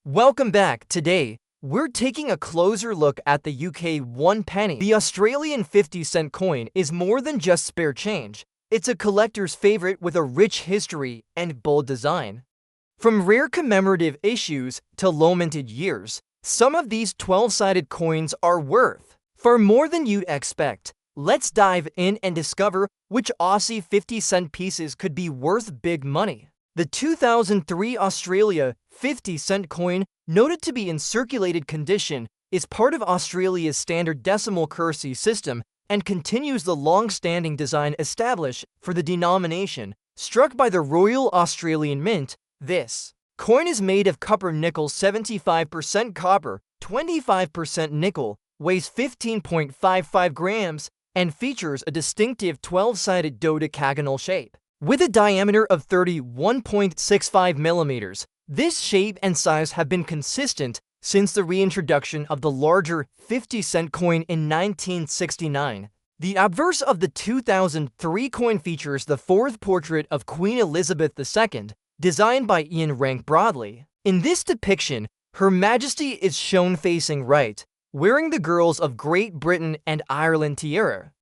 Welcome back. Today, we're taking a closer look at the UK 1 penny. The Australian 50-cent coin is more than just spare change. It's a collector's favorite with a rich history and bold design. From rare commemorative issues to low-minted years, some of these 12-sided coins are worth far more than you'd expect. Let's dive in and discover which Aussie 50-cent pieces could be worth big money. The 2003 Australia 50-cent coin, noted to be in circulated condition, is part of Australia's standard decimal currency system and continues the long-standing design established for the denomination. Struck by the Royal Australian Mint, this coin is made of copper nickel, 75% copper, 25% nickel, weighs 15.55 grams, and features a distinctive 12-sided dodecagonal shape. With a diameter of 31.65 millimeters, this shape and size have been consistent since the reintroduction of the larger 50-cent coin in 1969. The obverse of the 2003 coin features the fourth portrait of Queen Elizabeth II, designed by Ian Rank Broadley. In this depiction, Her Majesty is shown facing right, wearing the girls of Great Britain and Ireland tiara.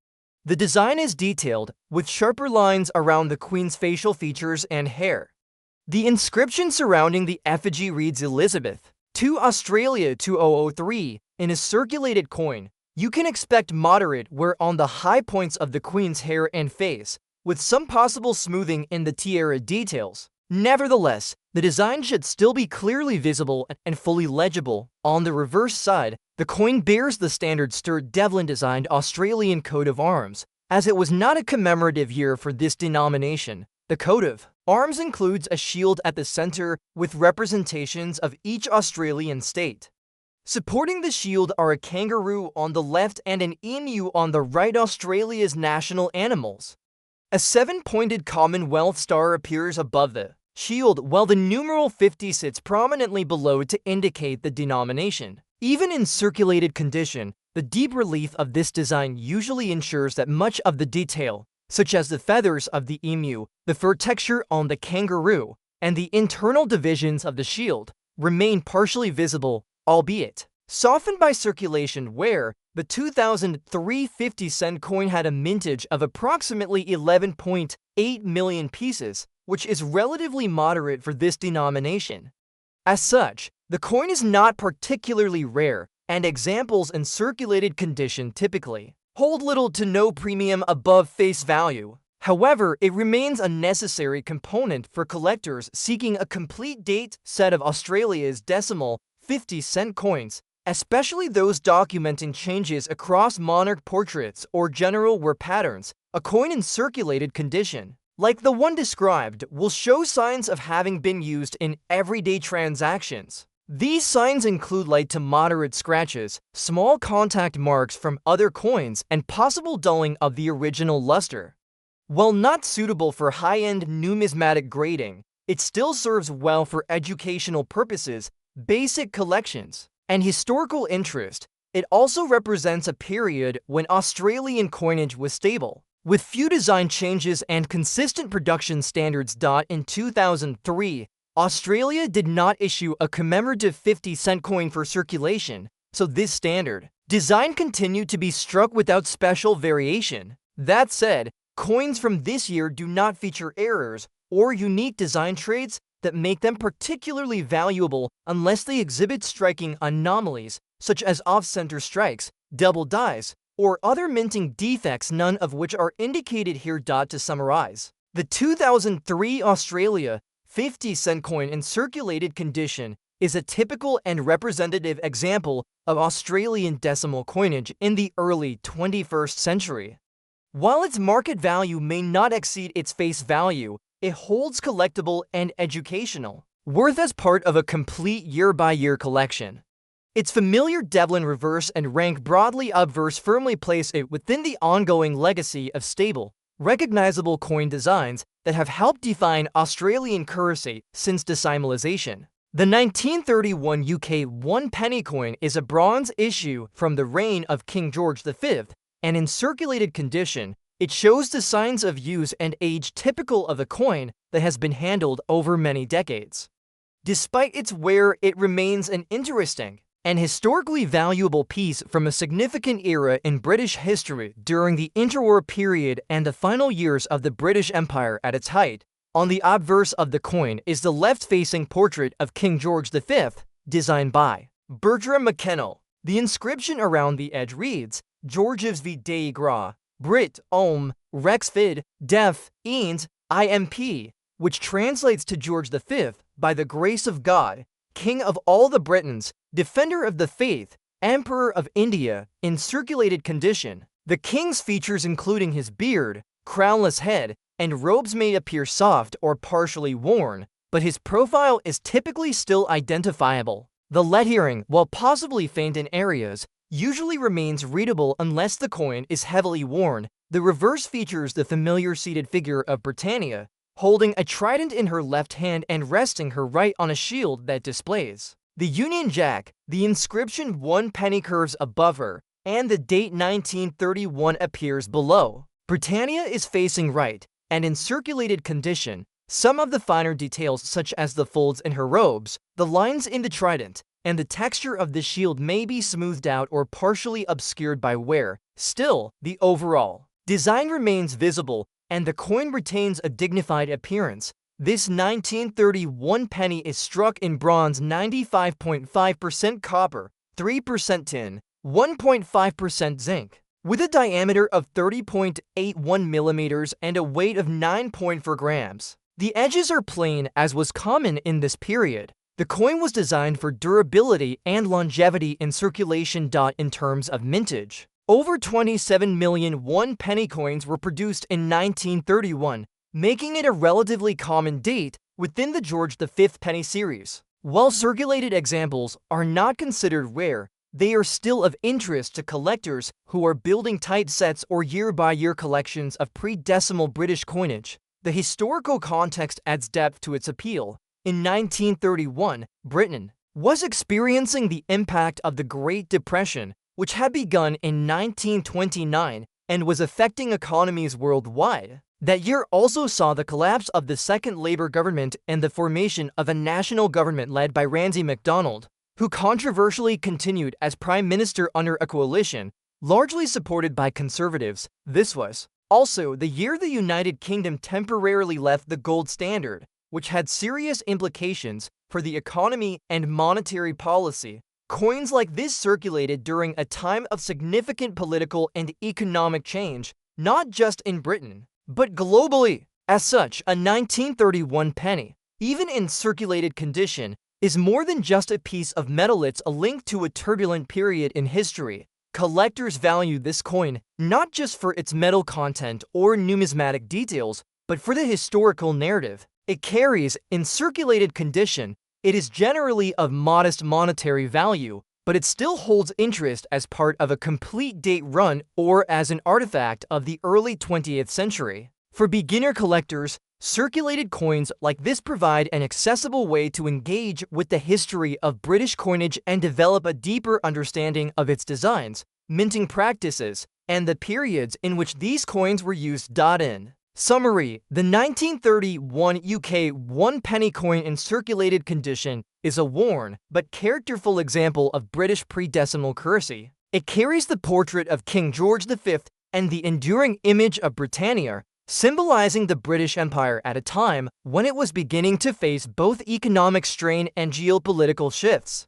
The design is detailed, with sharper lines around the Queen's facial features and hair. The inscription surrounding the effigy reads Elizabeth to Australia 2003 in a circulated coin. You can expect moderate wear on the high points of the Queen's hair and face, with some possible smoothing in the tiara details. Nevertheless, the design should still be clearly visible and fully legible. On the reverse side, the coin bears the standard Sturt Devlin-designed Australian coat of arms, as it was not a commemorative year for this denomination. The coat of arms includes a shield at the center with representations of each Australian state. Supporting the shield are a kangaroo on the left and an emu on the right, Australia's national animals. A 7-pointed Commonwealth star appears above the shield, while the numeral 50 sits prominently below to indicate the denomination. Even in circulated condition, the deep relief of this design usually ensures that much of the detail, such as the feathers of the emu, the fur texture on the kangaroo, and the internal divisions of the shield, remain partially visible, albeit softened by circulation wear. The 2003 50-cent coin had a mintage of approximately 11.8 million pieces, which is relatively moderate for this denomination. As such, the coin is not particularly rare, and examples in circulated condition typically hold little to no premium above face value. However, it remains a necessary component for collectors seeking a complete date set of Australia's decimal 50-cent coins, especially those documenting changes across monarch portraits or general wear patterns. A coin in circulated condition, like the one described, will show signs of having been used in everyday transactions. These signs include light to moderate scratches, small contact marks from other coins, and possible dulling of the original luster. While not suitable for high-end numismatic grading, it still serves well for educational purposes, basic collections, and historical interest. It also represents a period when Australian coinage was stable, with few design changes and consistent production standards. In 2003, Australia did not issue a commemorative 50-cent coin for circulation, so this standard design continued to be struck without special variation. That said, coins from this year do not feature errors or unique design traits that make them particularly valuable unless they exhibit striking anomalies, such as off-center strikes, double dies, or other minting defects, none of which are indicated here. To summarize, the 2003 Australia 50-cent coin in circulated condition is a typical and representative example of Australian decimal coinage in the early 21st century. While its market value may not exceed its face value, it holds collectible and educational worth as part of a complete year-by-year collection. Its familiar Devlin reverse and Rank Broadley obverse firmly place it within the ongoing legacy of stable, recognizable coin designs that have helped define Australian currency since decimalization. The 1931 UK 1 penny coin is a bronze issue from the reign of King George V, and in circulated condition, it shows the signs of use and age typical of a coin that has been handled over many decades. Despite its wear, it remains an interesting and historically valuable piece from a significant era in British history during the interwar period and the final years of the British Empire at its height. On the obverse of the coin is the left-facing portrait of King George V, designed by Bertram McKennell. The inscription around the edge reads, Georges v Dei Gras, Brit, Om, Rex Vid, Def, Eans, IMP, which translates to George V, by the grace of God, King of all the Britons, Defender of the Faith, Emperor of India, in circulated condition. The king's features including his beard, crownless head, and robes may appear soft or partially worn, but his profile is typically still identifiable. The lettering, while possibly faint in areas, usually remains readable unless the coin is heavily worn. The reverse features the familiar seated figure of Britannia, holding a trident in her left hand and resting her right on a shield that displays the Union Jack. The inscription 1 penny curves above her, and the date 1931 appears below. Britannia is facing right, and in circulated condition. Some of the finer details such as the folds in her robes, the lines in the trident, and the texture of the shield may be smoothed out or partially obscured by wear. Still, the overall design remains visible, and the coin retains a dignified appearance. This 1931 penny is struck in bronze 95.5% copper, 3% tin, 1.5% zinc, with a diameter of 30.81 millimeters and a weight of 9.4 grams. The edges are plain, as was common in this period. The coin was designed for durability and longevity in circulation. In terms of mintage, over 27 million 1 penny coins were produced in 1931, making it a relatively common date within the George V penny series. While circulated examples are not considered rare, they are still of interest to collectors who are building tight sets or year-by-year collections of pre-decimal British coinage. The historical context adds depth to its appeal. In 1931, Britain was experiencing the impact of the Great Depression, which had begun in 1929 and was affecting economies worldwide. That year also saw the collapse of the second Labour government and the formation of a national government led by Ramsay MacDonald, who controversially continued as Prime Minister under a coalition, largely supported by Conservatives. This was also the year the United Kingdom temporarily left the gold standard, which had serious implications for the economy and monetary policy. Coins like this circulated during a time of significant political and economic change, not just in Britain, but globally. As such, a 1931 penny, even in circulated condition, is more than just a piece of metal. It's a link to a turbulent period in history. Collectors value this coin not just for its metal content or numismatic details, but for the historical narrative it carries. In circulated condition, it is generally of modest monetary value, but it still holds interest as part of a complete date run or as an artifact of the early 20th century. For beginner collectors, circulated coins like this provide an accessible way to engage with the history of British coinage and develop a deeper understanding of its designs, minting practices, and the periods in which these coins were used. In summary, the 1931 UK 1 penny coin in circulated condition is a worn but characterful example of British pre-decimal currency. It carries the portrait of King George V and the enduring image of Britannia, symbolizing the British Empire at a time when it was beginning to face both economic strain and geopolitical shifts.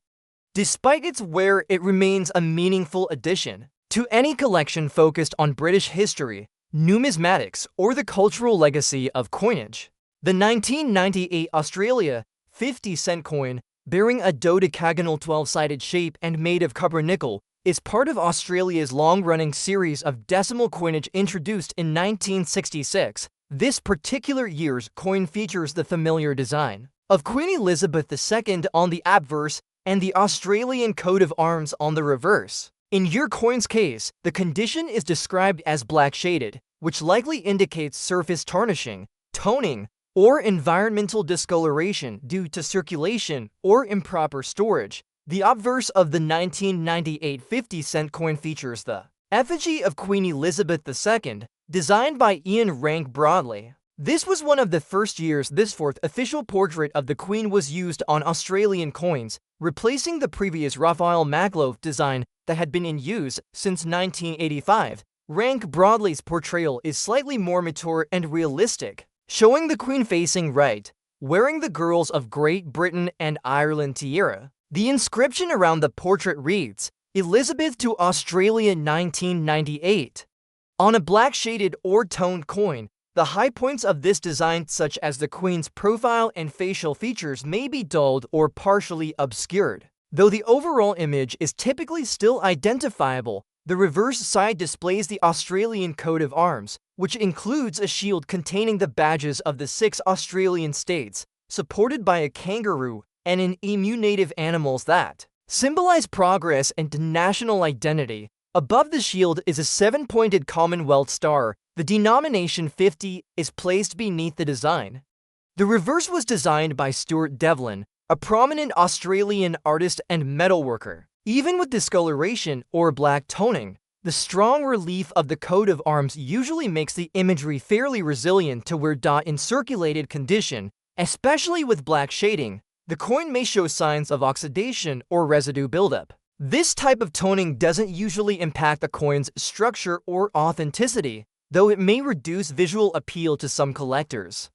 Despite its wear, it remains a meaningful addition to any collection focused on British history, numismatics, or the cultural legacy of coinage. The 1998 Australia 50-cent coin, bearing a dodecagonal 12-sided shape and made of copper nickel, is part of Australia's long-running series of decimal coinage introduced in 1966. This particular year's coin features the familiar design of Queen Elizabeth II on the obverse and the Australian coat of arms on the reverse. In your coin's case, the condition is described as black shaded, which likely indicates surface tarnishing, toning, or environmental discoloration due to circulation or improper storage. The obverse of the 1998 50-cent coin features the effigy of Queen Elizabeth II, designed by Ian Rank Broadley. This was one of the first years this fourth official portrait of the Queen was used on Australian coins, replacing the previous Raphael Magloff design that had been in use since 1985. Rank Broadley's portrayal is slightly more mature and realistic, showing the Queen facing right, wearing the girls of Great Britain and Ireland tiara. The inscription around the portrait reads, Elizabeth to Australia 1998. On a black shaded or toned coin, the high points of this design, such as the Queen's profile and facial features, may be dulled or partially obscured. Though the overall image is typically still identifiable, the reverse side displays the Australian coat of arms, which includes a shield containing the badges of the 6 Australian states, supported by a kangaroo and an emu, native animals that symbolize progress and national identity. Above the shield is a 7-pointed Commonwealth star. The denomination 50 is placed beneath the design. The reverse was designed by Stuart Devlin, a prominent Australian artist and metalworker. Even with discoloration or black toning, the strong relief of the coat of arms usually makes the imagery fairly resilient to wear. In circulated condition, especially with black shading, the coin may show signs of oxidation or residue buildup. This type of toning doesn't usually impact the coin's structure or authenticity, though it may reduce visual appeal to some collectors.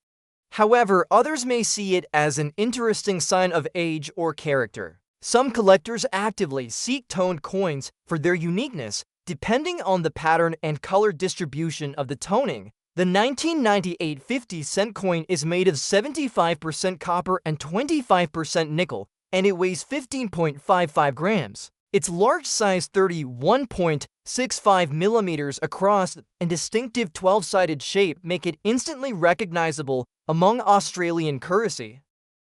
However, others may see it as an interesting sign of age or character. Some collectors actively seek toned coins for their uniqueness, depending on the pattern and color distribution of the toning. The 1998 50-cent coin is made of 75% copper and 25% nickel, and it weighs 15.55 grams. Its large size 31.65 millimeters across and distinctive 12-sided shape make it instantly recognizable among Australian currency.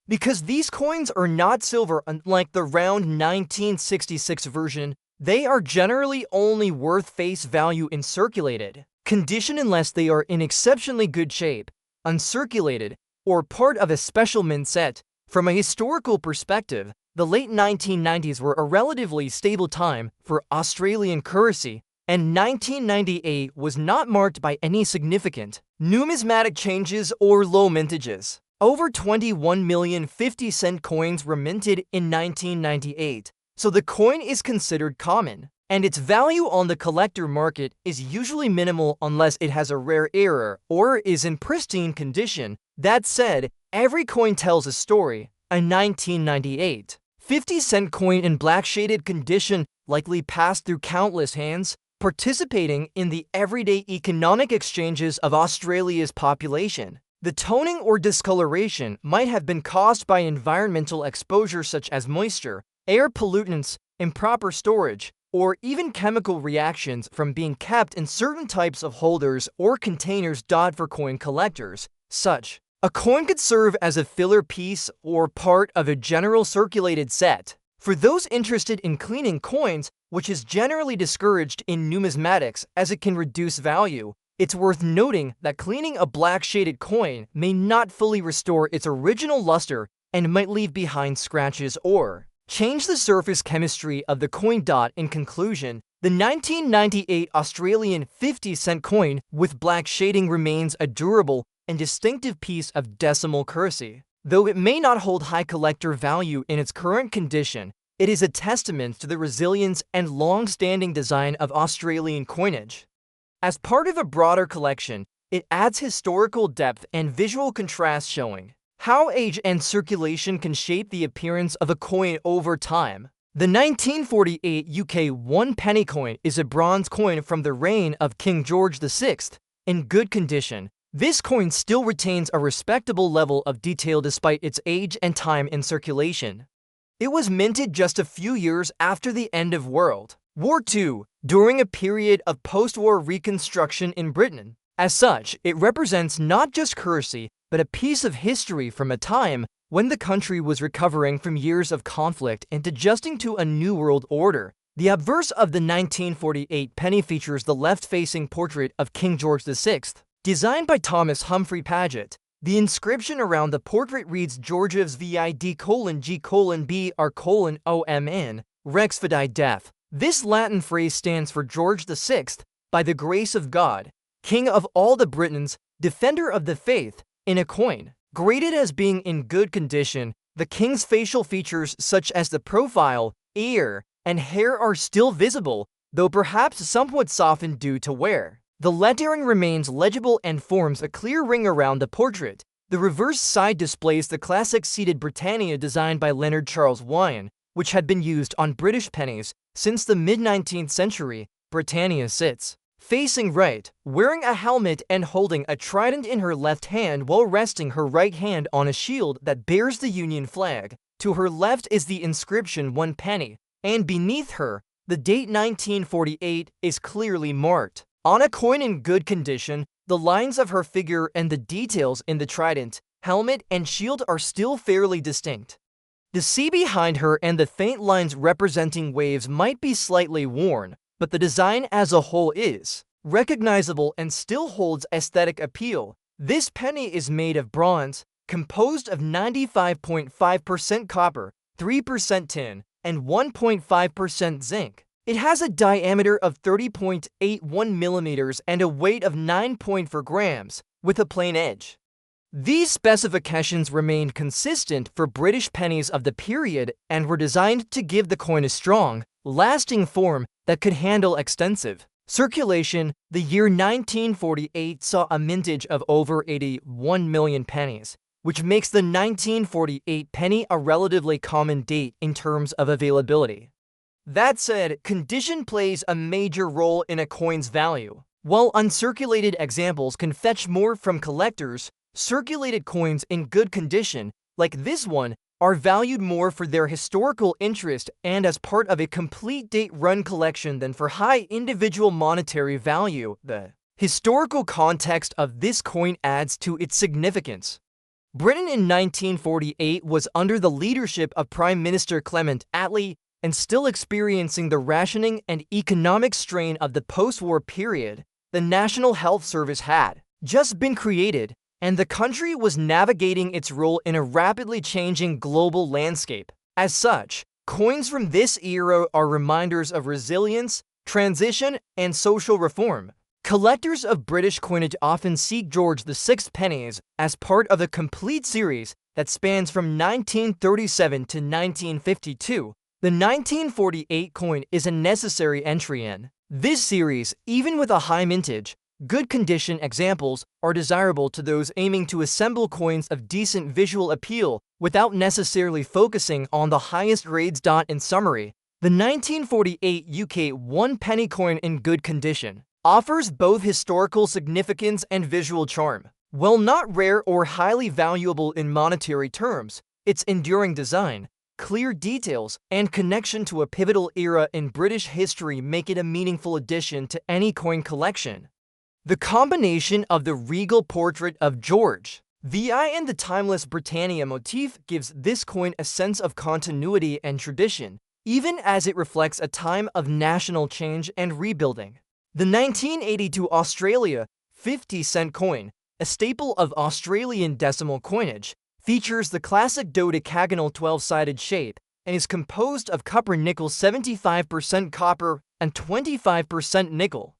Because these coins are not silver, unlike the round 1966 version, they are generally only worth face value in circulated condition unless they are in exceptionally good shape, uncirculated, or part of a special mint set. From a historical perspective, the late 1990s were a relatively stable time for Australian currency, and 1998 was not marked by any significant numismatic changes or low mintages. Over 21 million 50-cent coins were minted in 1998, so the coin is considered common, and its value on the collector market is usually minimal unless it has a rare error or is in pristine condition. That said, every coin tells a story. A 1998 50-cent coin in black shaded condition likely passed through countless hands, participating in the everyday economic exchanges of Australia's population. The toning or discoloration might have been caused by environmental exposure such as moisture, air pollutants, improper storage, or even chemical reactions from being kept in certain types of holders or containers. For coin collectors, a coin could serve as a filler piece or part of a general circulated set. For those interested in cleaning coins, which is generally discouraged in numismatics as it can reduce value, it's worth noting that cleaning a black shaded coin may not fully restore its original luster and might leave behind scratches or change the surface chemistry of the coin. In conclusion, the 1998 Australian 50-cent coin with black shading remains a durable and distinctive piece of decimal currency. Though it may not hold high collector value in its current condition, it is a testament to the resilience and long-standing design of Australian coinage. As part of a broader collection, it adds historical depth and visual contrast, showing how age and circulation can shape the appearance of a coin over time. The 1948 UK 1 penny coin is a bronze coin from the reign of King George VI. In good condition, this coin still retains a respectable level of detail despite its age and time in circulation. It was minted just a few years after the end of World War II, during a period of post-war reconstruction in Britain. As such, it represents not just currency, but a piece of history from a time when the country was recovering from years of conflict and adjusting to a new world order. The obverse of the 1948 penny features the left-facing portrait of King George VI, designed by Thomas Humphrey Paget. The inscription around the portrait reads Georgievs vid:"G:"B:"R:"OMN, Rex Fidei Def. This Latin phrase stands for George VI, by the grace of God, King of all the Britons, Defender of the Faith, in a coin. Graded as being in good condition, the king's facial features such as the profile, ear, and hair are still visible, though perhaps somewhat softened due to wear. The lettering remains legible and forms a clear ring around the portrait. The reverse side displays the classic seated Britannia designed by Leonard Charles Wyon, which had been used on British pennies since the mid-19th century. Britannia sits facing right, wearing a helmet and holding a trident in her left hand while resting her right hand on a shield that bears the Union flag. To her left is the inscription 1 penny, and beneath her, the date 1948 is clearly marked. On a coin in good condition, the lines of her figure and the details in the trident, helmet, and shield are still fairly distinct. The sea behind her and the faint lines representing waves might be slightly worn, but the design as a whole is recognizable and still holds aesthetic appeal. This penny is made of bronze, composed of 95.5% copper, 3% tin, and 1.5% zinc. It has a diameter of 30.81 millimeters and a weight of 9.4 grams, with a plain edge. These specifications remained consistent for British pennies of the period and were designed to give the coin a strong, lasting form that could handle extensive circulation. The year 1948 saw a mintage of over 81 million pennies, which makes the 1948 penny a relatively common date in terms of availability. That said, condition plays a major role in a coin's value. While uncirculated examples can fetch more from collectors, circulated coins in good condition, like this one, are valued more for their historical interest and as part of a complete date-run collection than for high individual monetary value. The historical context of this coin adds to its significance. Britain in 1948 was under the leadership of Prime Minister Clement Attlee and still experiencing the rationing and economic strain of the post-war period. The National Health Service had just been created, and the country was navigating its role in a rapidly changing global landscape. As such, coins from this era are reminders of resilience, transition, and social reform. Collectors of British coinage often seek George VI pennies as part of a complete series that spans from 1937 to 1952. The 1948 coin is a necessary entry in this series. Even with a high mintage, good condition examples are desirable to those aiming to assemble coins of decent visual appeal without necessarily focusing on the highest grades. In summary, the 1948 UK 1 penny coin in good condition offers both historical significance and visual charm. While not rare or highly valuable in monetary terms, its enduring design, clear details, and connection to a pivotal era in British history make it a meaningful addition to any coin collection. The combination of the regal portrait of George VI and the timeless Britannia motif gives this coin a sense of continuity and tradition, even as it reflects a time of national change and rebuilding. The 1982 Australia 50-cent coin, a staple of Australian decimal coinage, features the classic dodecagonal 12-sided shape and is composed of copper-nickel 75% copper and 25% nickel.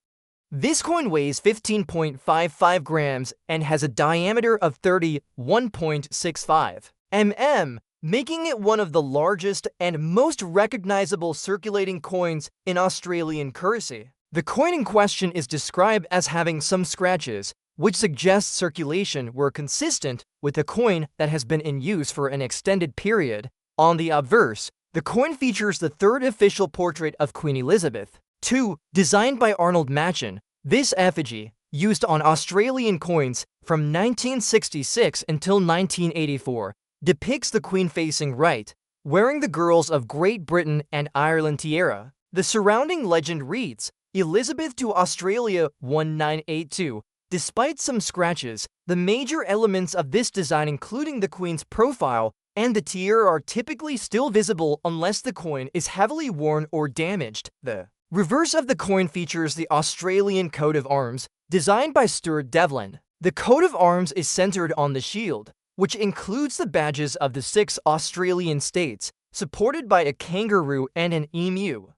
This coin weighs 15.55 grams and has a diameter of 31.65 mm, making it one of the largest and most recognizable circulating coins in Australian currency. The coin in question is described as having some scratches, which suggests circulation were consistent with a coin that has been in use for an extended period. On the obverse, the coin features the third official portrait of Queen Elizabeth II, designed by Arnold Machen. This effigy, used on Australian coins from 1966 until 1984, depicts the Queen facing right, wearing the girls of Great Britain and Ireland tiara. The surrounding legend reads, Elizabeth to Australia 1982. Despite some scratches, the major elements of this design, including the Queen's profile and the tiara, are typically still visible unless the coin is heavily worn or damaged. The reverse of the coin features the Australian coat of arms, designed by Stuart Devlin. The coat of arms is centered on the shield, which includes the badges of the 6 Australian states, supported by a kangaroo and an emu.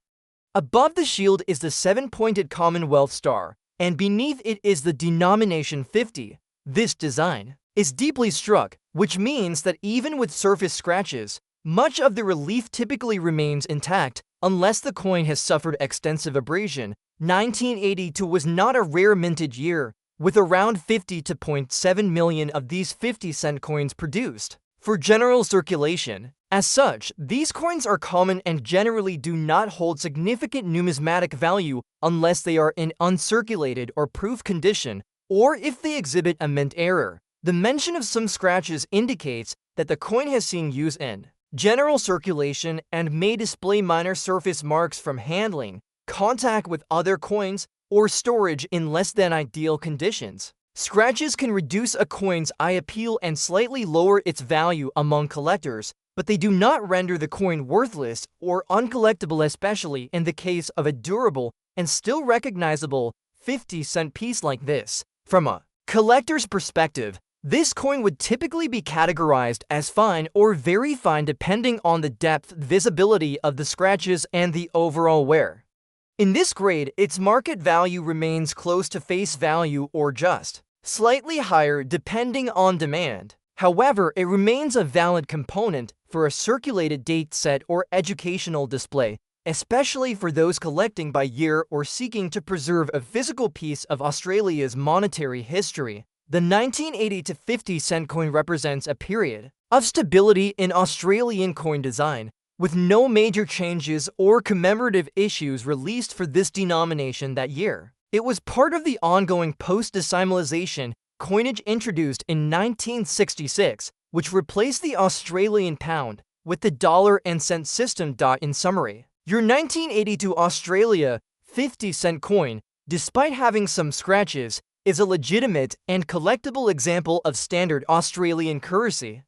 Above the shield is the 7-pointed Commonwealth star, and beneath it is the denomination 50. This design is deeply struck, which means that even with surface scratches, much of the relief typically remains intact unless the coin has suffered extensive abrasion. 1982 was not a rare mintage year, with around 50.7 million of these 50-cent coins produced for general circulation. As such, these coins are common and generally do not hold significant numismatic value unless they are in uncirculated or proof condition, or if they exhibit a mint error. The mention of some scratches indicates that the coin has seen use in general circulation and may display minor surface marks from handling, contact with other coins, or storage in less than ideal conditions. Scratches can reduce a coin's eye appeal and slightly lower its value among collectors, but they do not render the coin worthless or uncollectible, especially in the case of a durable and still recognizable 50-cent piece like this. From a collector's perspective, this coin would typically be categorized as fine or very fine depending on the depth, visibility of the scratches, and the overall wear. In this grade, its market value remains close to face value or just slightly higher depending on demand. However, it remains a valid component for a circulated date set or educational display, especially for those collecting by year or seeking to preserve a physical piece of Australia's monetary history. The 1980 to 50-cent coin represents a period of stability in Australian coin design, with no major changes or commemorative issues released for this denomination that year. It was part of the ongoing post-decimalization coinage introduced in 1966, which replaced the Australian pound with the dollar and cent system. In summary, your 1982 Australia 50-cent coin, despite having some scratches, is a legitimate and collectible example of standard Australian currency.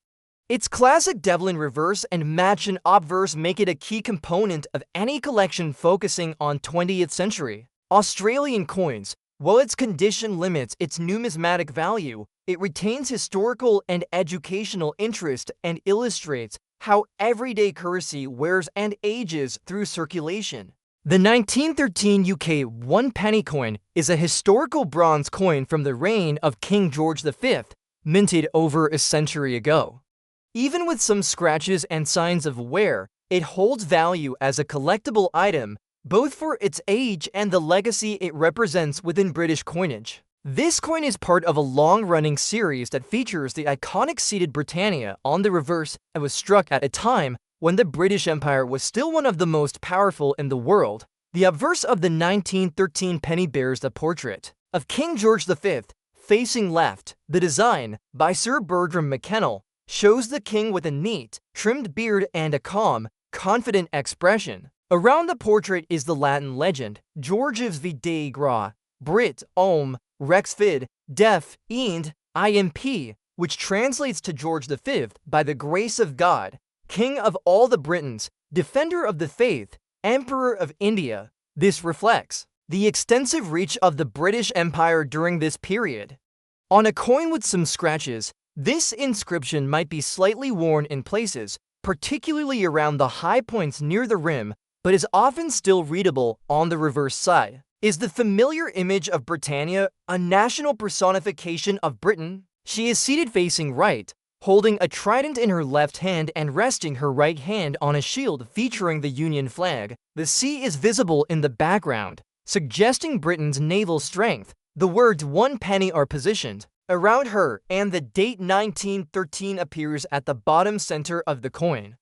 Its classic Devlin reverse and match and obverse make it a key component of any collection focusing on 20th century Australian coins. While its condition limits its numismatic value, it retains historical and educational interest and illustrates how everyday currency wears and ages through circulation. The 1913 UK 1 penny coin is a historical bronze coin from the reign of King George V, minted over a century ago. Even with some scratches and signs of wear, it holds value as a collectible item, both for its age and the legacy it represents within British coinage. This coin is part of a long-running series that features the iconic seated Britannia on the reverse and was struck at a time when the British Empire was still one of the most powerful in the world. The obverse of the 1913 penny bears the portrait of King George V facing left. The design, by Sir Bertram McKennell, shows the king with a neat, trimmed beard and a calm, confident expression. Around the portrait is the Latin legend, Georgius Vitae Gra, Brit Om, Rex Vid, Def, End, Imp, which translates to George V, by the grace of God, King of all the Britons, Defender of the Faith, Emperor of India. This reflects the extensive reach of the British Empire during this period. On a coin with some scratches, this inscription might be slightly worn in places, particularly around the high points near the rim, but is often still readable on the reverse side. Is the familiar image of Britannia a national personification of Britain? She is seated facing right, holding a trident in her left hand and resting her right hand on a shield featuring the Union flag. The sea is visible in the background, suggesting Britain's naval strength. The words 1 penny are positioned around her, and the date 1913 appears at the bottom center of the coin.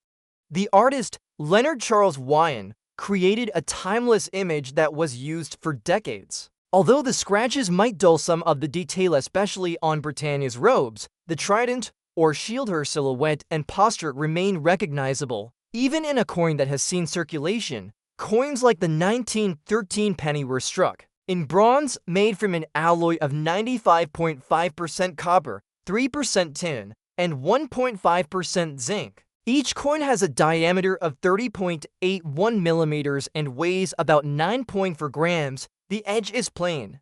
The artist Leonard Charles Wyon created a timeless image that was used for decades. Although the scratches might dull some of the detail, especially on Britannia's robes, the trident or shield, her silhouette and posture remain recognizable. Even in a coin that has seen circulation, coins like the 1913 penny were struck in bronze made from an alloy of 95.5% copper, 3% tin, and 1.5% zinc. Each coin has a diameter of 30.81 millimeters and weighs about 9.4 grams. The edge is plain.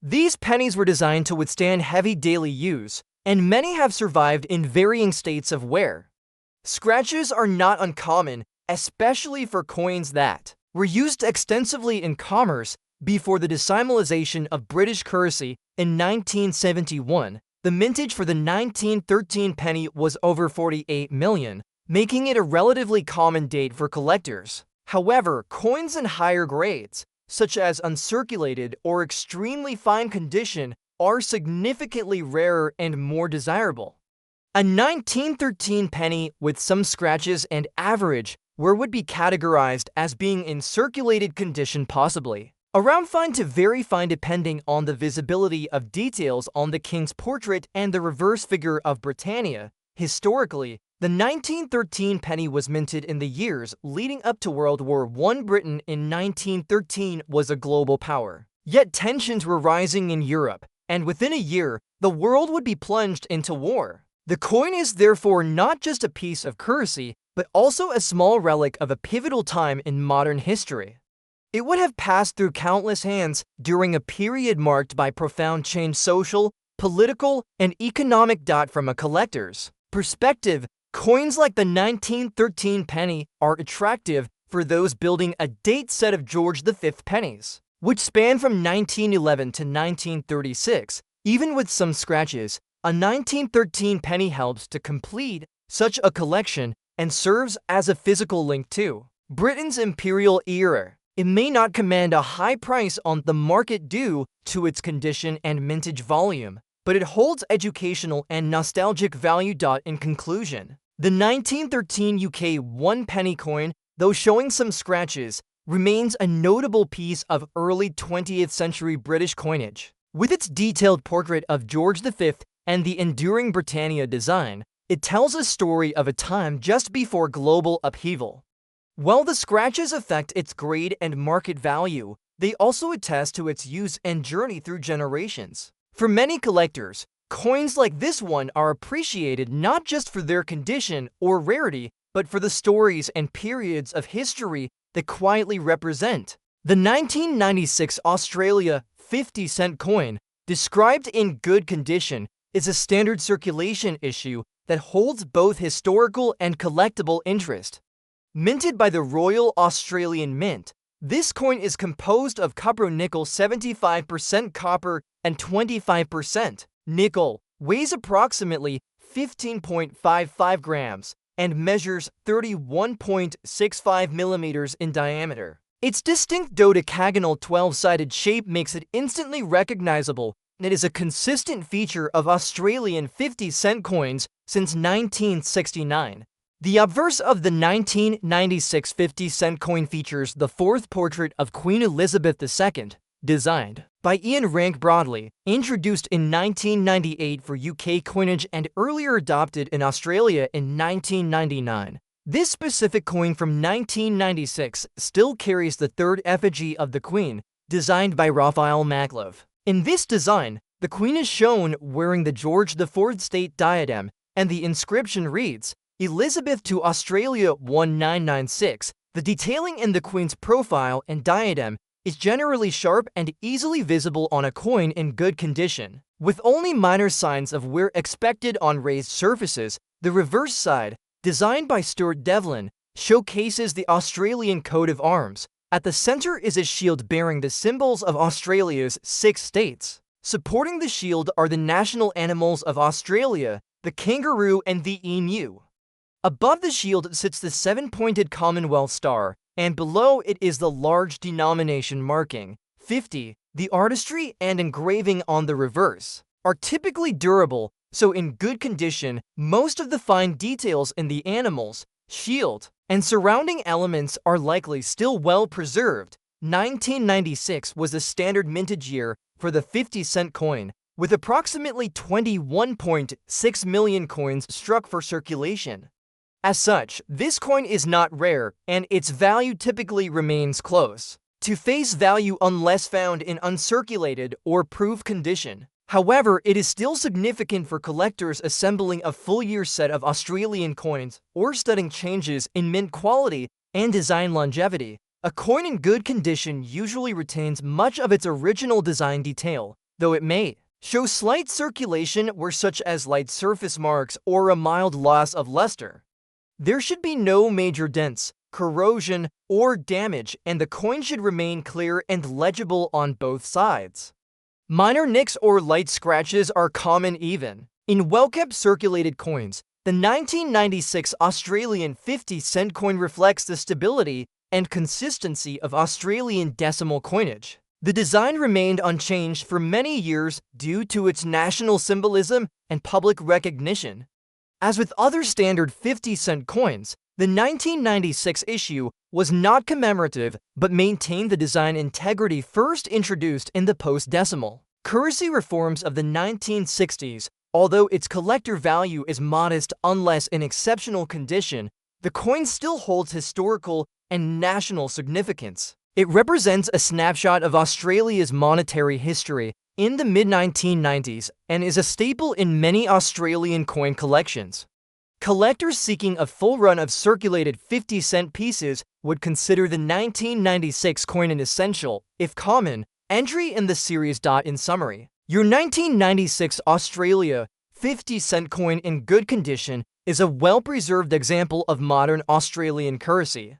These pennies were designed to withstand heavy daily use, and many have survived in varying states of wear. Scratches are not uncommon, especially for coins that were used extensively in commerce before the decimalization of British currency in 1971. The mintage for the 1913 penny was over 48 million, making it a relatively common date for collectors. However, coins in higher grades, such as uncirculated or extremely fine condition, are significantly rarer and more desirable. A 1913 penny with some scratches and average where would be categorized as being in circulated condition possibly. Around fine to very fine depending on the visibility of details on the king's portrait and the reverse figure of Britannia. Historically, the 1913 penny was minted in the years leading up to World War I. Britain in 1913 was a global power. Yet tensions were rising in Europe, and within a year, the world would be plunged into war. The coin is therefore not just a piece of currency, but also a small relic of a pivotal time in modern history. It would have passed through countless hands during a period marked by profound change social, political, and economic. From a collector's perspective, coins like the 1913 penny are attractive for those building a date set of George V pennies, which span from 1911 to 1936. Even with some scratches, a 1913 penny helps to complete such a collection and serves as a physical link to Britain's imperial era. It may not command a high price on the market due to its condition and mintage volume, but it holds educational and nostalgic value. In conclusion, the 1913 UK 1 penny coin, though showing some scratches, remains a notable piece of early 20th century British coinage. With its detailed portrait of George V and the enduring Britannia design, it tells a story of a time just before global upheaval. While the scratches affect its grade and market value, they also attest to its use and journey through generations. For many collectors, coins like this one are appreciated not just for their condition or rarity, but for the stories and periods of history they quietly represent. The 1996 Australia 50-cent coin, described in good condition, is a standard circulation issue that holds both historical and collectible interest. Minted by the Royal Australian Mint, this coin is composed of copper-nickel 75% copper and 25% nickel, weighs approximately 15.55 grams, and measures 31.65 millimeters in diameter. Its distinct dodecagonal 12-sided shape makes it instantly recognizable, and it is a consistent feature of Australian 50-cent coins since 1969. The obverse of the 1996 50-cent coin features the fourth portrait of Queen Elizabeth II, designed by Ian Rank Broadley, introduced in 1998 for UK coinage and earlier adopted in Australia in 1999. This specific coin from 1996 still carries the third effigy of the Queen, designed by Raphael Maglove. In this design, the Queen is shown wearing the George IV state diadem, and the inscription reads, Elizabeth to Australia 1996. The detailing in the Queen's profile and diadem is generally sharp and easily visible on a coin in good condition, with only minor signs of wear expected on raised surfaces. The reverse side, designed by Stuart Devlin, showcases the Australian coat of arms. At the center is a shield bearing the symbols of Australia's 6 states. Supporting the shield are the national animals of Australia, the kangaroo and the emu. Above the shield sits the 7-pointed Commonwealth star, and below it is the large denomination marking, 50. The artistry and engraving on the reverse are typically durable, so in good condition. Most of the fine details in the animals, shield, and surrounding elements are likely still well preserved. 1996 was the standard mintage year for the 50-cent coin, with approximately 21.6 million coins struck for circulation. As such, this coin is not rare, and its value typically remains close to face value unless found in uncirculated or proof condition. However, it is still significant for collectors assembling a full-year set of Australian coins or studying changes in mint quality and design longevity. A coin in good condition usually retains much of its original design detail, though it may show slight circulation where such as light surface marks or a mild loss of luster. There should be no major dents, corrosion, or damage, and the coin should remain clear and legible on both sides. Minor nicks or light scratches are common even in well-kept circulated coins. The 1996 Australian 50-cent coin reflects the stability and consistency of Australian decimal coinage. The design remained unchanged for many years due to its national symbolism and public recognition. As with other standard 50-cent coins, the 1996 issue was not commemorative but maintained the design integrity first introduced in the post-decimal currency reforms of the 1960s. Although its collector value is modest unless in exceptional condition, the coin still holds historical and national significance. It represents a snapshot of Australia's monetary history in the mid-1990s and is a staple in many Australian coin collections. Collectors seeking a full run of circulated 50-cent pieces would consider the 1996 coin an essential, if common, entry in the series. In summary, your 1996 Australia 50-cent coin in good condition is a well-preserved example of modern Australian currency.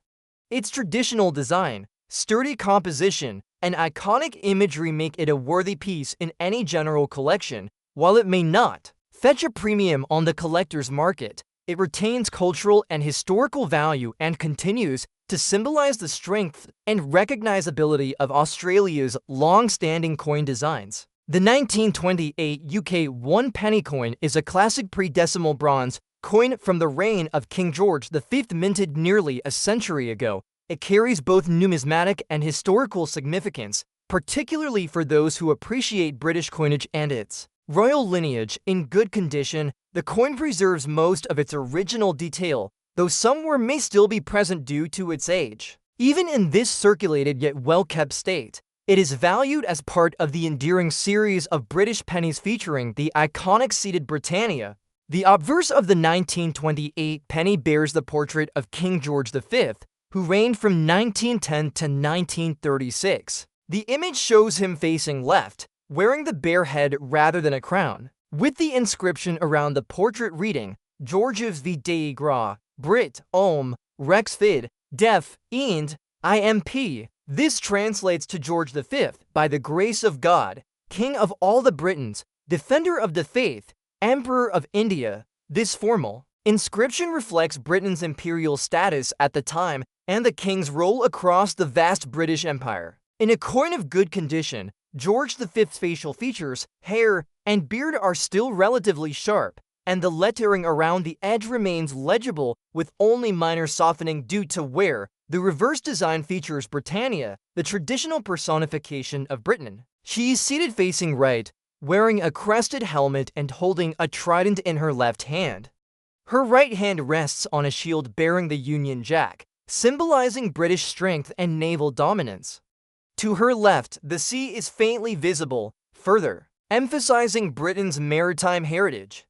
Its traditional design, sturdy composition, and iconic imagery make it a worthy piece in any general collection. While it may not fetch a premium on the collector's market, it retains cultural and historical value and continues to symbolize the strength and recognizability of Australia's long-standing coin designs. The 1928 UK 1 penny coin is a classic pre-decimal bronze coin from the reign of King George V, minted nearly a century ago. It carries both numismatic and historical significance, particularly for those who appreciate British coinage and its royal lineage. In good condition, the coin preserves most of its original detail, though somewhere may still be present due to its age. Even in this circulated yet well-kept state, it is valued as part of the enduring series of British pennies featuring the iconic seated Britannia. The obverse of the 1928 penny bears the portrait of King George V, who reigned from 1910 to 1936. The image shows him facing left, wearing the bare head rather than a crown, with the inscription around the portrait reading, Georges V Dei Gra, Brit, Om, Rex Vid, Def, Ind, Imp. This translates to George V, by the grace of God, King of all the Britons, Defender of the Faith, Emperor of India. This formal inscription reflects Britain's imperial status at the time and the king's role across the vast British Empire. In a coin of good condition, George V's facial features, hair, and beard are still relatively sharp, and the lettering around the edge remains legible with only minor softening due to wear. The reverse design features Britannia, the traditional personification of Britain. She is seated facing right, wearing a crested helmet and holding a trident in her left hand. Her right hand rests on a shield bearing the Union Jack, symbolizing British strength and naval dominance. To her left, the sea is faintly visible, further emphasizing Britain's maritime heritage.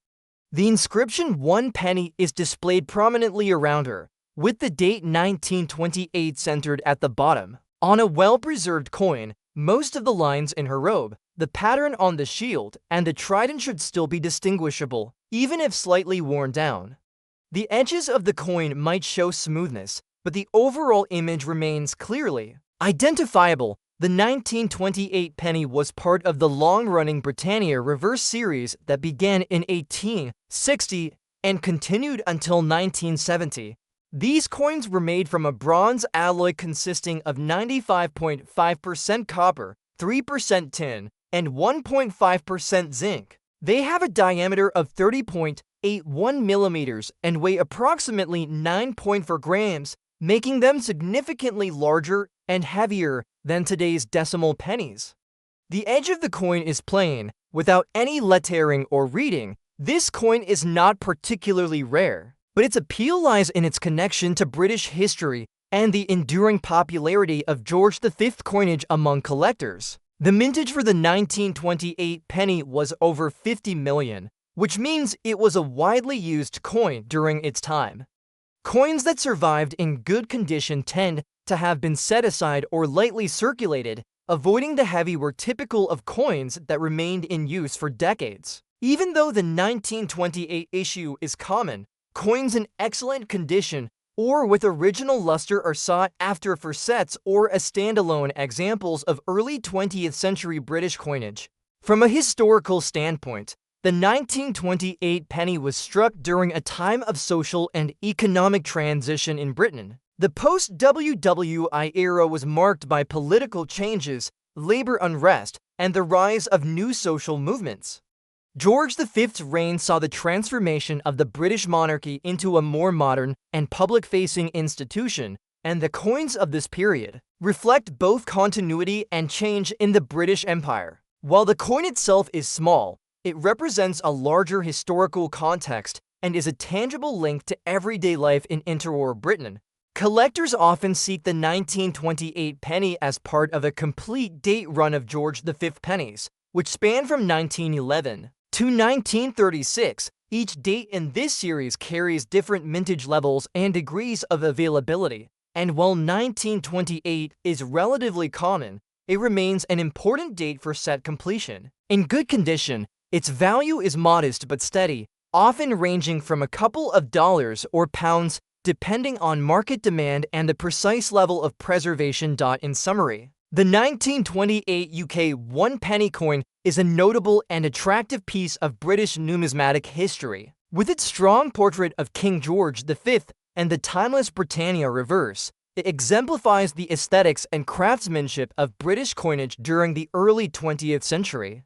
The inscription 1 penny is displayed prominently around her, with the date 1928 centered at the bottom. On a well-preserved coin, most of the lines in her robe, the pattern on the shield, and the trident should still be distinguishable, even if slightly worn down. The edges of the coin might show smoothness, but the overall image remains clearly identifiable. The 1928 penny was part of the long-running Britannia reverse series that began in 1860 and continued until 1970. These coins were made from a bronze alloy consisting of 95.5% copper, 3% tin, and 1.5% zinc. They have a diameter of 30.81 millimeters and weigh approximately 9.4 grams, making them significantly larger and heavier than today's decimal pennies. The edge of the coin is plain, without any lettering or reading. This coin is not particularly rare, but its appeal lies in its connection to British history and the enduring popularity of George V coinage among collectors. The mintage for the 1928 penny was over 50 million, which means it was a widely used coin during its time. Coins that survived in good condition tend to have been set aside or lightly circulated. Avoiding the heavy were typical of coins that remained in use for decades. Even though the 1928 issue is common, coins in excellent condition or with original luster are sought after for sets or as standalone examples of early 20th century British coinage. From a historical standpoint, the 1928 penny was struck during a time of social and economic transition in Britain. The post-WWI era was marked by political changes, labor unrest, and the rise of new social movements. George V's reign saw the transformation of the British monarchy into a more modern and public-facing institution, and the coins of this period reflect both continuity and change in the British Empire. While the coin itself is small, it represents a larger historical context and is a tangible link to everyday life in interwar Britain. Collectors often seek the 1928 penny as part of a complete date run of George V pennies, which span from 1911 to 1936. Each date in this series carries different mintage levels and degrees of availability, and while 1928 is relatively common, it remains an important date for set completion. In good condition, its value is modest but steady, often ranging from a couple of dollars or pounds depending on market demand and the precise level of preservation. In summary, the 1928 UK 1 penny coin is a notable and attractive piece of British numismatic history. With its strong portrait of King George V and the timeless Britannia reverse, it exemplifies the aesthetics and craftsmanship of British coinage during the early 20th century.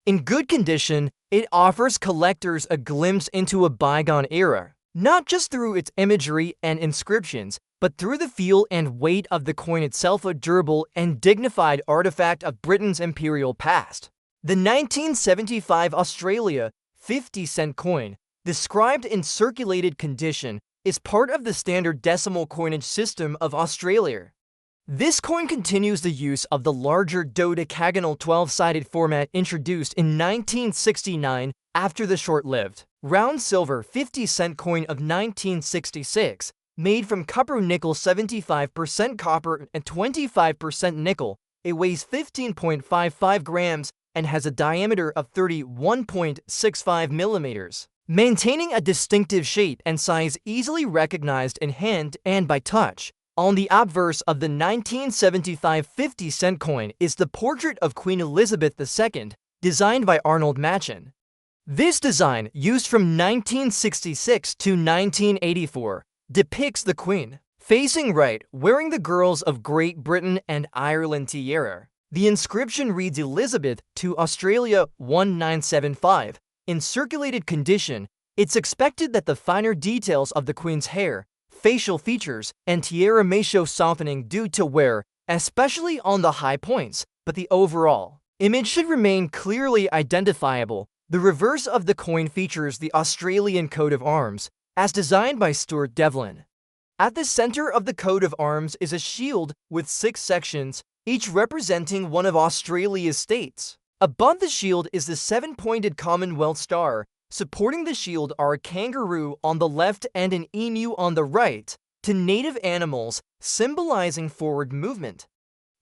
In good condition, it offers collectors a glimpse into a bygone era, not just through its imagery and inscriptions, but through the feel and weight of the coin itself, a durable and dignified artifact of Britain's imperial past. The 1975 Australia 50-cent coin, described in circulated condition, is part of the standard decimal coinage system of Australia. This coin continues the use of the larger dodecagonal 12-sided format introduced in 1969 after the short-lived round silver 50-cent coin of 1966, made from copper-nickel 75% copper and 25% nickel. It weighs 15.55 grams and has a diameter of 31.65 millimeters, maintaining a distinctive shape and size easily recognized in hand and by touch. On the obverse of the 1975 50-cent coin is the portrait of Queen Elizabeth II, designed by Arnold Machen. This design, used from 1966 to 1984, depicts the Queen facing right, wearing the Girls of Great Britain and Ireland tiara. The inscription reads Elizabeth to Australia 1975. In circulated condition, it's expected that the finer details of the Queen's hair, facial features, and tiara may show softening due to wear, especially on the high points, but the overall image should remain clearly identifiable. The reverse of the coin features the Australian coat of arms, as designed by Stuart Devlin. At the center of the coat of arms is a shield with 6 sections, each representing one of Australia's states. Above the shield is the 7-pointed Commonwealth star. Supporting the shield are a kangaroo on the left and an emu on the right, to native animals, symbolizing forward movement.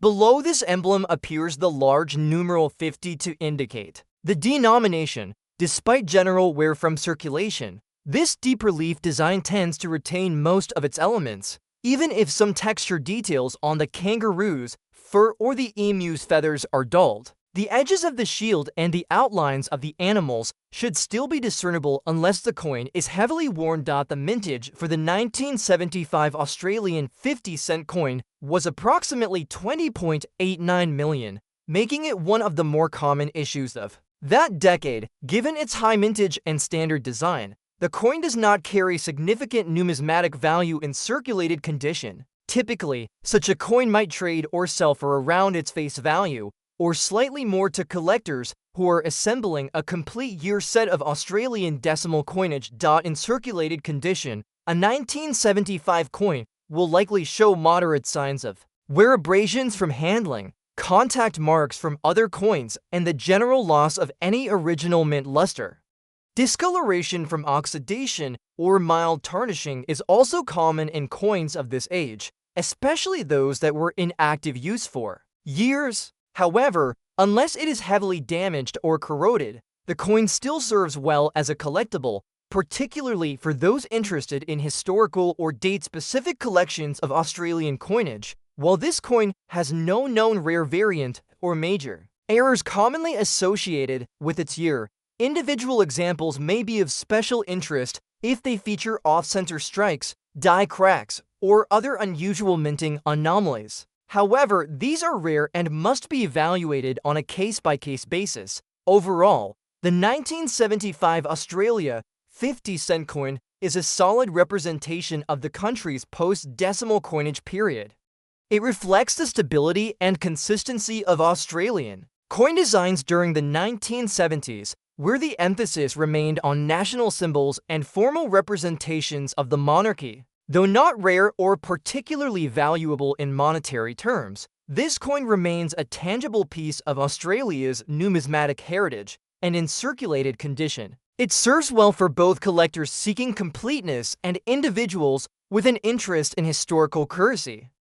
Below this emblem appears the large numeral 50 to indicate the denomination. Despite general wear from circulation, this deep relief design tends to retain most of its elements, even if some texture details on the kangaroo's fur or the emu's feathers are dulled. The edges of the shield and the outlines of the animals should still be discernible unless the coin is heavily worn. The mintage for the 1975 Australian 50-cent coin was approximately 20.89 million, making it one of the more common issues of that decade. Given its high mintage and standard design, the coin does not carry significant numismatic value in circulated condition. Typically, such a coin might trade or sell for around its face value, or slightly more, to collectors who are assembling a complete year set of Australian decimal coinage. In circulated condition, a 1975 coin will likely show moderate signs of wear, abrasions from handling, contact marks from other coins, and the general loss of any original mint luster. Discoloration from oxidation or mild tarnishing is also common in coins of this age, especially those that were in active use for years. However, unless it is heavily damaged or corroded, the coin still serves well as a collectible, particularly for those interested in historical or date-specific collections of Australian coinage. While this coin has no known rare variant or major Errors commonly associated with its year. Individual examples may be of special interest if they feature off-center strikes, die cracks, or other unusual minting anomalies. However, these are rare and must be evaluated on a case-by-case basis. Overall, the 1975 Australia 50-cent coin is a solid representation of the country's post-decimal coinage period. It reflects the stability and consistency of Australian coin designs during the 1970s, where the emphasis remained on national symbols and formal representations of the monarchy. Though not rare or particularly valuable in monetary terms, this coin remains a tangible piece of Australia's numismatic heritage and in circulated condition. It serves well for both collectors seeking completeness and individuals with an interest in historical accuracy.